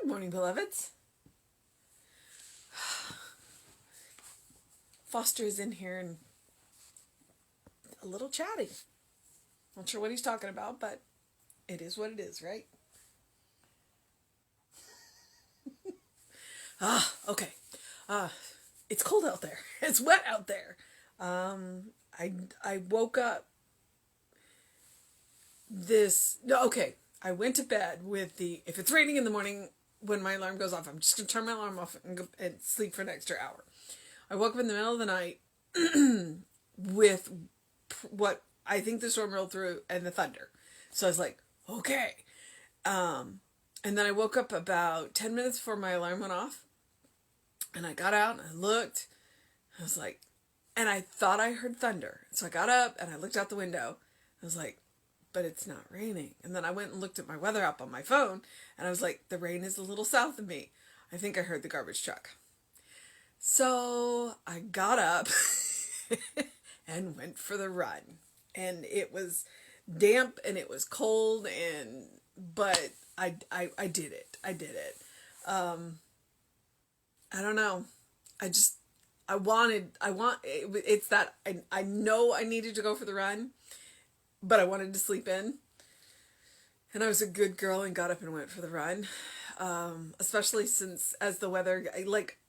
Good morning, beloveds. Foster is in here and a little chatty. Not sure what he's talking about, but it is what it is, right? Okay. It's cold out there. It's wet out there. I woke up I went to bed with if it's raining in the morning when my alarm goes off, I'm just going to turn my alarm off and go and sleep for an extra hour. I woke up in the middle of the night with what I think the storm rolled through and the thunder. So I was like, okay. And then I woke up about 10 minutes before my alarm went off. And I got out and I looked. I was like, and I thought I heard thunder. So I got up and I looked out the window. I was like, but it's not raining. And then I went and looked at my weather app on my phone. And I was like, the rain is a little south of me. I think I heard the garbage truck. So I got up and went for the run. And it was damp and it was cold, but I did it. I did it. I don't know. It's that I know I needed to go for the run, but I wanted to sleep in. And I was a good girl and got up and went for the run. Especially since as the weather,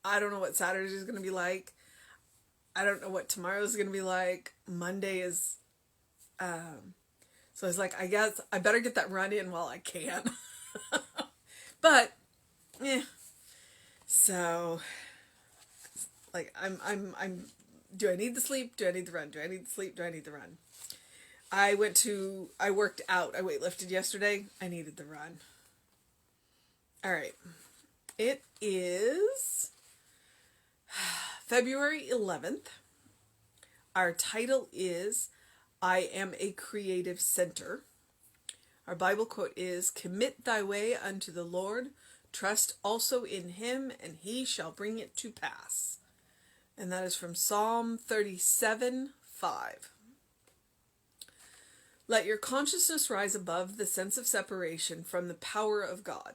I don't know what Saturday is going to be like. I don't know what tomorrow is going to be like. Monday is, so I was like, I guess I better get that run in while I can. But, so, do I need the sleep? Do I need the run? Do I need the sleep? Do I need the run? I worked out. I weightlifted yesterday. I needed the run. All right. It is February 11th. Our title is I Am a Creative Center. Our Bible quote is, "Commit thy way unto the Lord, trust also in him, and he shall bring it to pass." And that is from Psalm 37:5. Let your consciousness rise above the sense of separation from the power of God,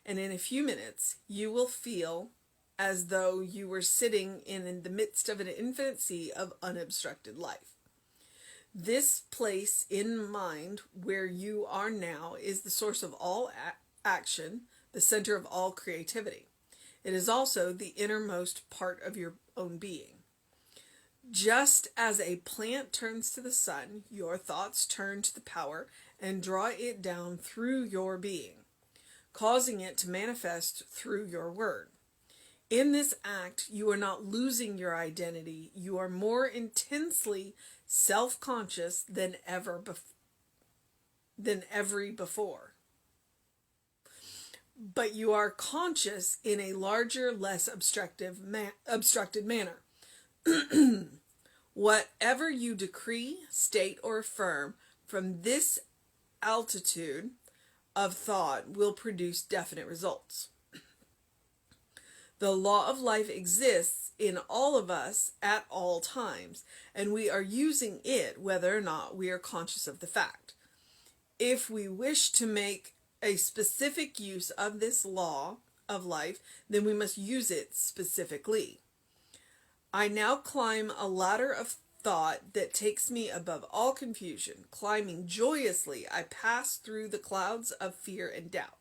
and in a few minutes you will feel as though you were sitting in the midst of an infinite sea of unobstructed life. This place in mind where you are now is the source of all action, the center of all creativity. It is also the innermost part of your own being. Just as a plant turns to the sun, your thoughts turn to the power and draw it down through your being, causing it to manifest through your word. In this act, you are not losing your identity. You are more intensely self-conscious than ever before. But you are conscious in a larger, less obstructed manner. Whatever you decree, state, or affirm from this altitude of thought will produce definite results. The law of life exists in all of us at all times, and we are using it whether or not we are conscious of the fact. If we wish to make a specific use of this law of life, then we must use it specifically. I now climb a ladder of thought that takes me above all confusion. Climbing joyously, I pass through the clouds of fear and doubt.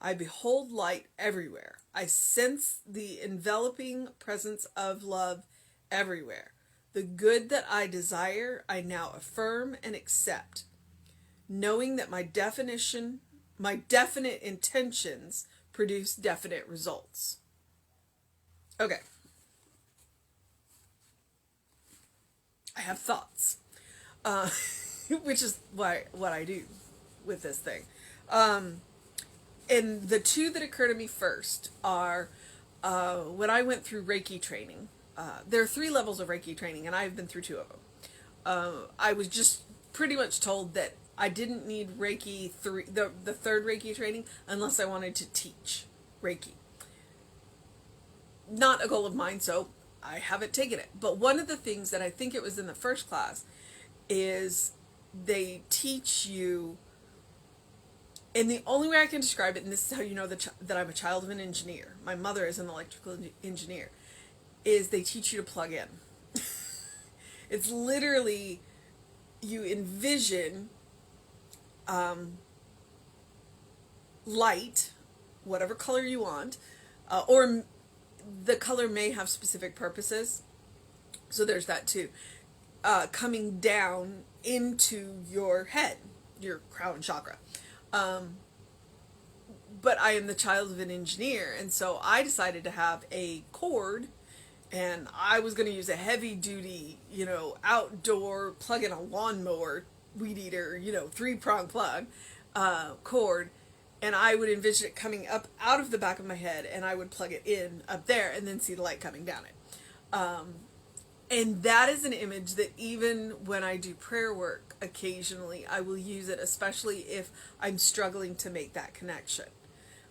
I behold light everywhere. I sense the enveloping presence of love everywhere. The good that I desire, I now affirm and accept, knowing that my definite intentions produce definite results. Okay. I have thoughts, which is what I do with this thing. And the two that occur to me first are when I went through Reiki training. There are 3 levels of Reiki training, and I've been through 2 of them. I was just pretty much told that I didn't need Reiki 3, the third Reiki training, unless I wanted to teach Reiki. Not a goal of mine, so I haven't taken it. But one of the things that I think it was in the first class is they teach you And the only way I can describe it, and this is how you know that I'm a child of an engineer, my mother is an electrical engineer, is they teach you to plug in. It's literally, you envision light, whatever color you want, or the color may have specific purposes. So there's that too. Coming down into your head, your crown chakra. But I am the child of an engineer, and so I decided to have a cord, and I was going to use a heavy duty, outdoor plug in a lawnmower, weed eater, 3-prong plug cord, and I would envision it coming up out of the back of my head, and I would plug it in up there and then see the light coming down it. And that is an image that even when I do prayer work, occasionally I will use it, especially if I'm struggling to make that connection.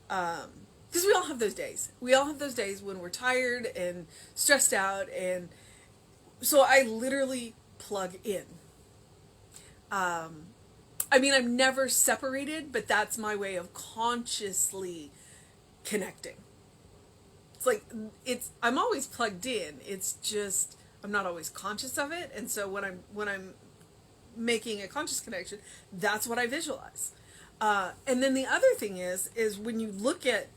Because we all have those days. We all have those days when we're tired and stressed out, and so I literally plug in. I'm never separated, but that's my way of consciously connecting. I'm always plugged in. It's just I'm not always conscious of it, and so when I'm making a conscious connection, that's what I visualize. And then the other thing is when you look at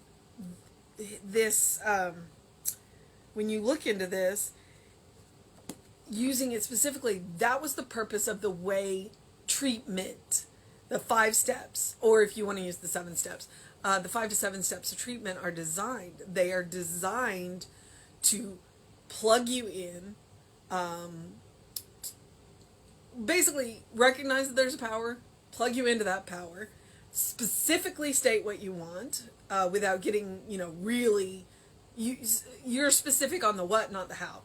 this, when you look into this, using it specifically, that was the purpose of the way treatment, the 5 steps, or if you want to use the 7 steps, the 5 to 7 steps of treatment are designed. They are designed to plug you in, basically recognize that there's a power, plug you into that power, specifically state what you want, without getting, really, you're specific on the what, not the how.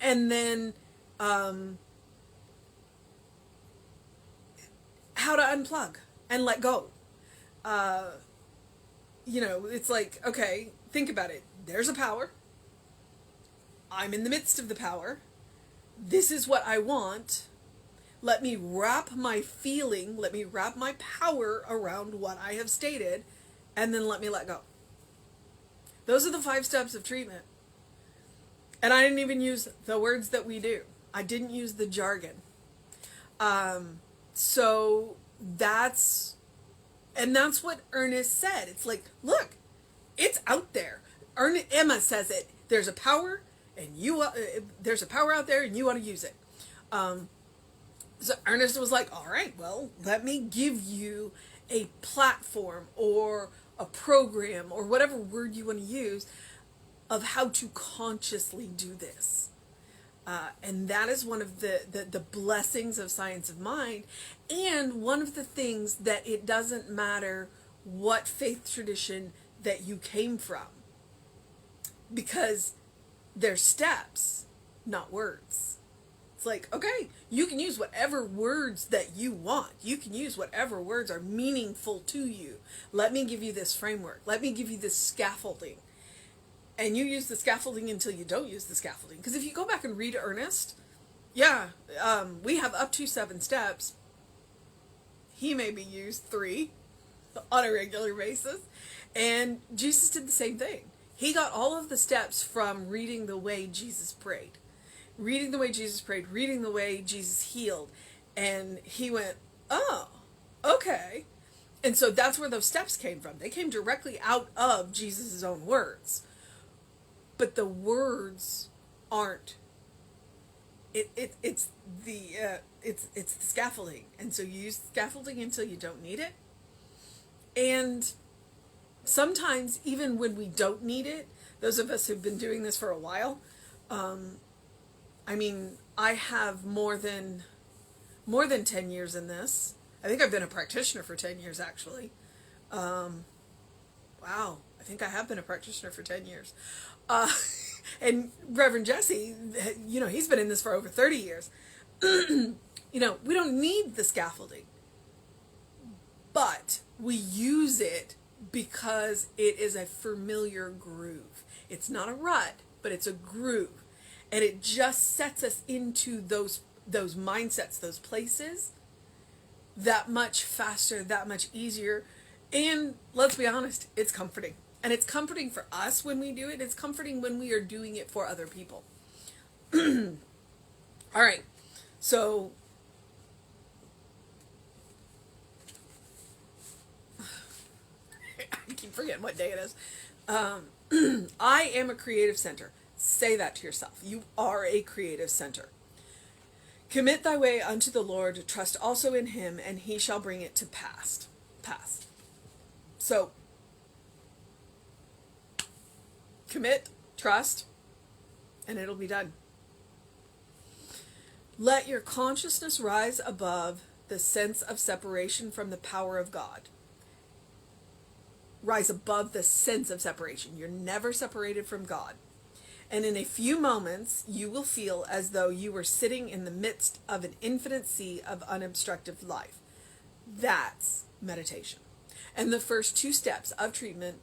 And then how to unplug and let go. It's like, okay, think about it. There's a power. I'm in the midst of the power. This is what I want. Let me wrap my feeling, let me wrap my power around what I have stated, and then let me let go. Those are the 5 steps of treatment. And I didn't even use the words that we do. I didn't use the jargon. So that's what Ernest said. It's like, look, it's out there. Emma says it. There's a power, and there's a power out there, and you want to use it. So Ernest was like, all right, well, let me give you a platform or a program or whatever word you want to use of how to consciously do this. And that is one of the blessings of science of mind, and one of the things that it doesn't matter what faith tradition that you came from, because they're steps, not words. It's like, okay, you can use whatever words that you want. You can use whatever words are meaningful to you. Let me give you this framework. Let me give you this scaffolding. And you use the scaffolding until you don't use the scaffolding. Because if you go back and read Ernest, we have up to 7 steps. He maybe used 3 on a regular basis. And Jesus did the same thing. He got all of the steps from reading the way Jesus prayed. Reading the way Jesus prayed, reading the way Jesus healed. And he went, oh, okay. And so that's where those steps came from. They came directly out of Jesus' own words. But the words aren't. It's the scaffolding, and so you use scaffolding until you don't need it. And sometimes, even when we don't need it, those of us who've been doing this for a while, I have more than 10 years in this. I think I've been a practitioner for 10 years, actually. Wow, I think I have been a practitioner for 10 years. And Reverend Jesse, he's been in this for over 30 years. We don't need the scaffolding, but we use it because it is a familiar groove. It's not a rut, but it's a groove. And it just sets us into those mindsets, those places that much faster, that much easier. And let's be honest, it's comforting. And it's comforting for us when we do it. It's comforting when we are doing it for other people. All right. So I keep forgetting what day it is. I am a creative center. Say that to yourself. You are a creative center. Commit thy way unto the Lord, trust also in him, and he shall bring it to pass. So, commit, trust, and it'll be done. Let your consciousness rise above the sense of separation from the power of God. Rise above the sense of separation. You're never separated from God. And in a few moments, you will feel as though you were sitting in the midst of an infinite sea of unobstructed life. That's meditation. And the first 2 steps of treatment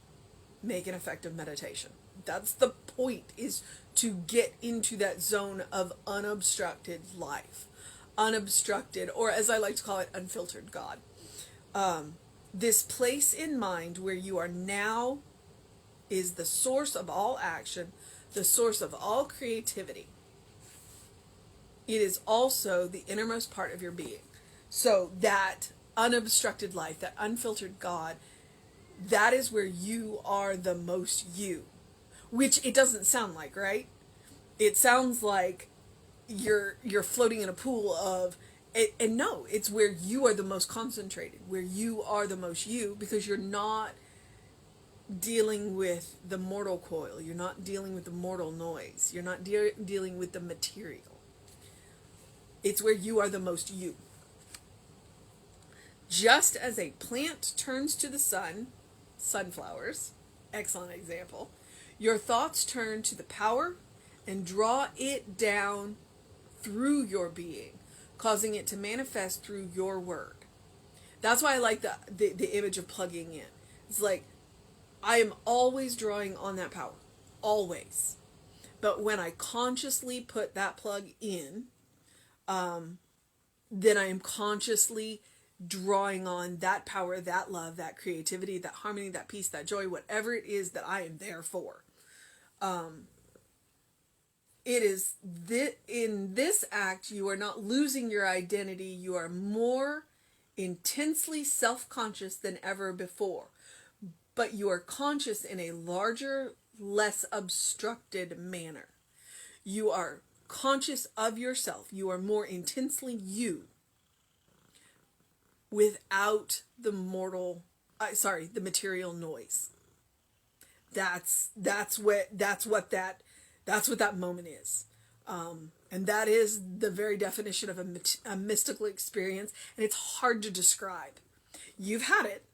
make an effective meditation. That's the point, is to get into that zone of unobstructed life. Unobstructed, or as I like to call it, unfiltered God. This place in mind where you are now is the source of all action, the source of all creativity. It is also the innermost part of your being. So that unobstructed life, that unfiltered God, that is where you are the most you. Which it doesn't sound like, right? It sounds like you're floating in a pool of, and no, it's where you are the most concentrated, where you are the most you, because you're not dealing with the mortal coil. You're not dealing with the mortal noise. You're not dealing with the material. It's where you are the most you. Just as a plant turns to the sun, sunflowers, excellent example, your thoughts turn to the power and draw it down through your being, causing it to manifest through your word. That's why I like the image of plugging in. It's like, I am always drawing on that power. Always. But when I consciously put that plug in, then I am consciously drawing on that power, that love, that creativity, that harmony, that peace, that joy, whatever it is that I am there for. It is in this act, you are not losing your identity. You are more intensely self-conscious than ever before. But you are conscious in a larger, less obstructed manner. You are conscious of yourself. You are more intensely you without the the material noise. That's what that moment is. And that is the very definition of a mystical experience. And it's hard to describe. You've had it.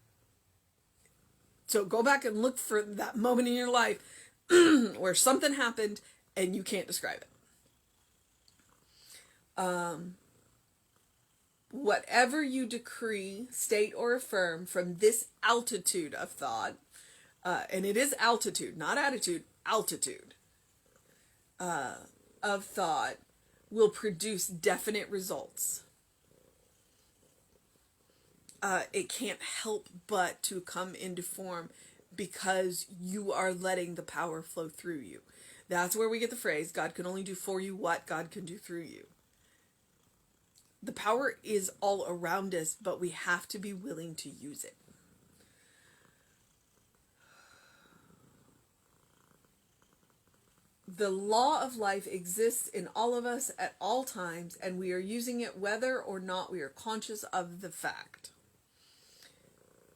So go back and look for that moment in your life where something happened and you can't describe it. Whatever you decree, state, or affirm from this altitude of thought, and it is altitude, not attitude, altitude of thought, will produce definite results. It can't help but to come into form because you are letting the power flow through you. That's where we get the phrase, God can only do for you what God can do through you. The power is all around us, but we have to be willing to use it. The law of life exists in all of us at all times, and we are using it whether or not we are conscious of the fact.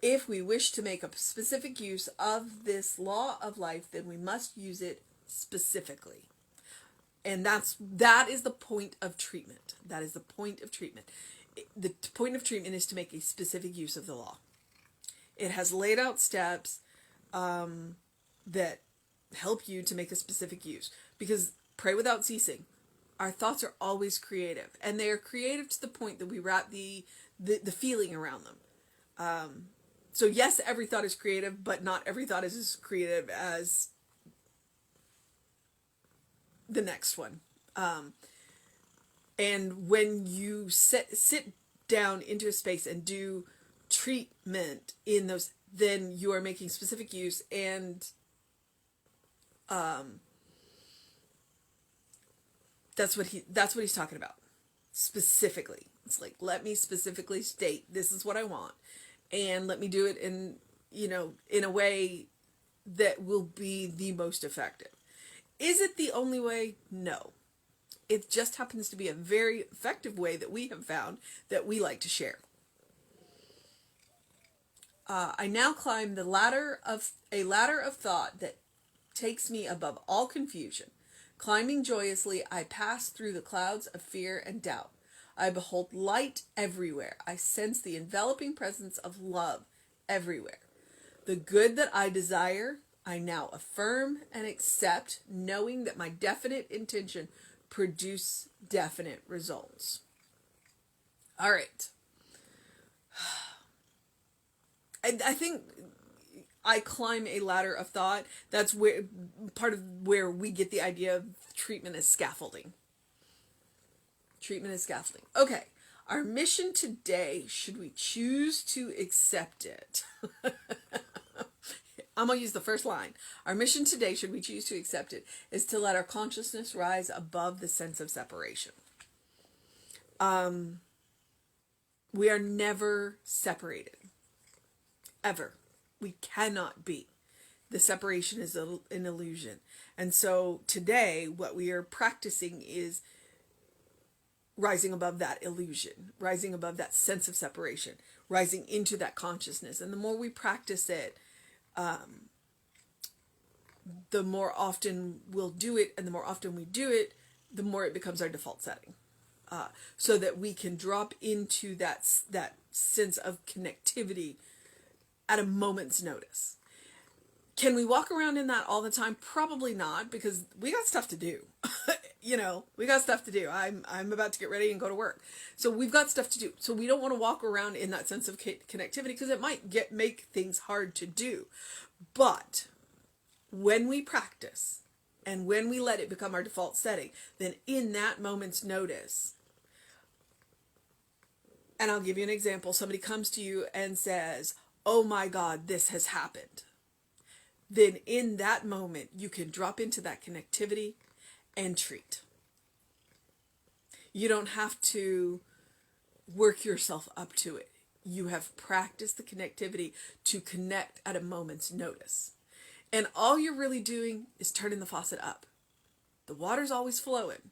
If we wish to make a specific use of this law of life, then we must use it specifically. And that is the point of treatment. That is the point of treatment. The point of treatment is to make a specific use of the law. It has laid out steps that help you to make a specific use. Because pray without ceasing. Our thoughts are always creative. And they are creative to the point that we wrap the feeling around them. So yes, every thought is creative, but not every thought is as creative as the next one. And when you sit down into a space and do treatment in those, then you are making specific use, and that's what he's talking about specifically. It's like, let me specifically state this is what I want, and let me do it in, in a way that will be the most effective. Is it the only way? No. It just happens to be a very effective way that we have found that we like to share. I now climb a ladder of thought that takes me above all confusion. Climbing joyously, I pass through the clouds of fear and doubt. I behold light everywhere. I sense the enveloping presence of love everywhere. The good that I desire, I now affirm and accept, knowing that my definite intention produce definite results. All right. I think I climb a ladder of thought. That's where part of where we get the idea of treatment as scaffolding. Treatment as scaffolding. Okay. Our mission today, should we choose to accept it? I'm going to use the first line. Our mission today, should we choose to accept it, is to let our consciousness rise above the sense of separation. We are never separated. Ever. We cannot be. The separation is an illusion. And so today, what we are practicing is rising above that illusion, rising above that sense of separation, rising into that consciousness. And the more we practice it, the more often we'll do it, and the more often we do it, the more it becomes our default setting. So that we can drop into that sense of connectivity at a moment's notice. Can we walk around in that all the time? Probably not, because we got stuff to do. We got stuff to do. I'm about to get ready and go to work. So we've got stuff to do. So we don't want to walk around in that sense of connectivity, because it might make things hard to do. But when we practice and when we let it become our default setting, then in that moment's notice, and I'll give you an example. Somebody comes to you and says, "Oh my God, this has happened." Then in that moment, you can drop into that connectivity and treat. You don't have to work yourself up to it. You have practiced the connectivity to connect at a moment's notice. And all you're really doing is turning the faucet up. The water's always flowing.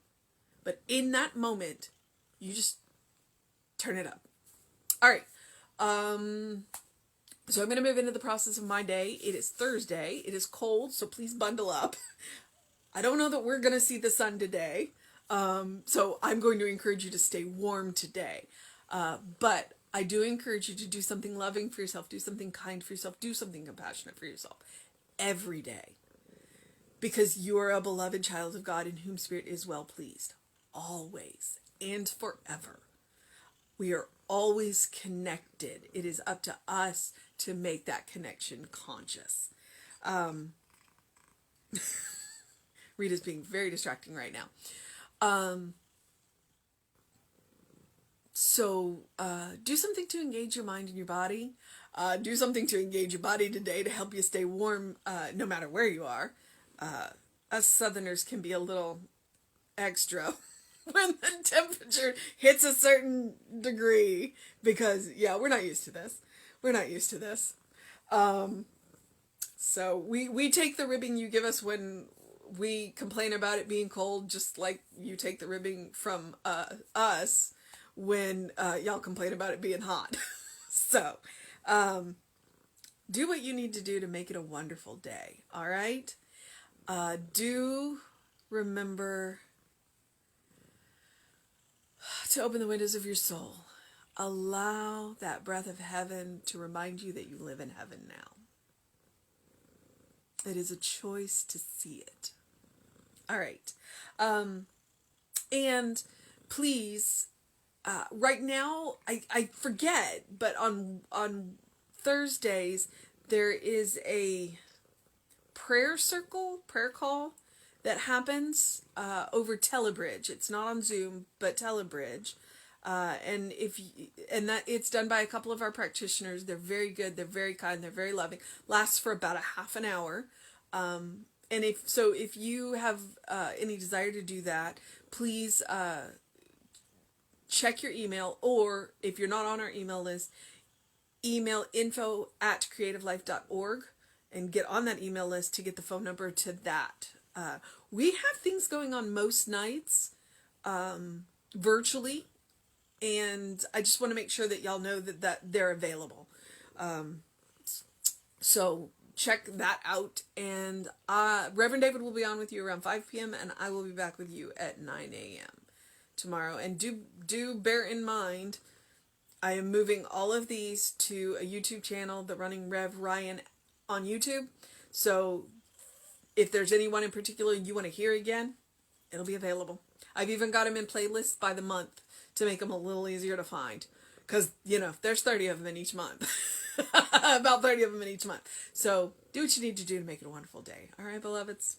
But in that moment, you just turn it up. All right. So I'm going to move into the process of my day. It is Thursday. It is cold, so please bundle up. I don't know that we're going to see the sun today. So I'm going to encourage you to stay warm today. But I do encourage you to do something loving for yourself, do something kind for yourself, do something compassionate for yourself every day. Because you are a beloved child of God in whom Spirit is well pleased. Always and forever. We are always connected. It is up to us to make that connection conscious. Rita's being very distracting right now. So do something to engage your mind and your body. Do something to engage your body today to help you stay warm no matter where you are. Us Southerners can be a little extra when the temperature hits a certain degree, because, we're not used to this. We're not used to this. So we take the ribbing you give us when we complain about it being cold, just like you take the ribbing from us when y'all complain about it being hot. So do what you need to do to make it a wonderful day, all right? Do remember to open the windows of your soul. Allow that breath of heaven to remind you that you live in heaven now. It is a choice to see it. All right. And please, right now, I forget, but on Thursdays, there is a prayer call that happens over Telebridge. It's not on Zoom, but Telebridge. And that it's done by a couple of our practitioners. They're very good. They're very kind. They're very loving. Lasts for about a half an hour. And if you have any desire to do that, please check your email, or if you're not on our email list, email info@creativelife.org and get on that email list to get the phone number to that. We have things going on most nights virtually, and I just want to make sure that y'all know that they're available. So check that out. And Reverend David will be on with you around 5 p.m. and I will be back with you at 9 a.m. tomorrow. And do bear in mind, I am moving all of these to a YouTube channel, The Running Rev Ryan on YouTube. So if there's anyone in particular you want to hear again, it'll be available. I've even got them in playlists by the month to make them a little easier to find. Because, there's 30 of them in each month. About 30 of them in each month. So do what you need to do to make it a wonderful day. All right, beloveds?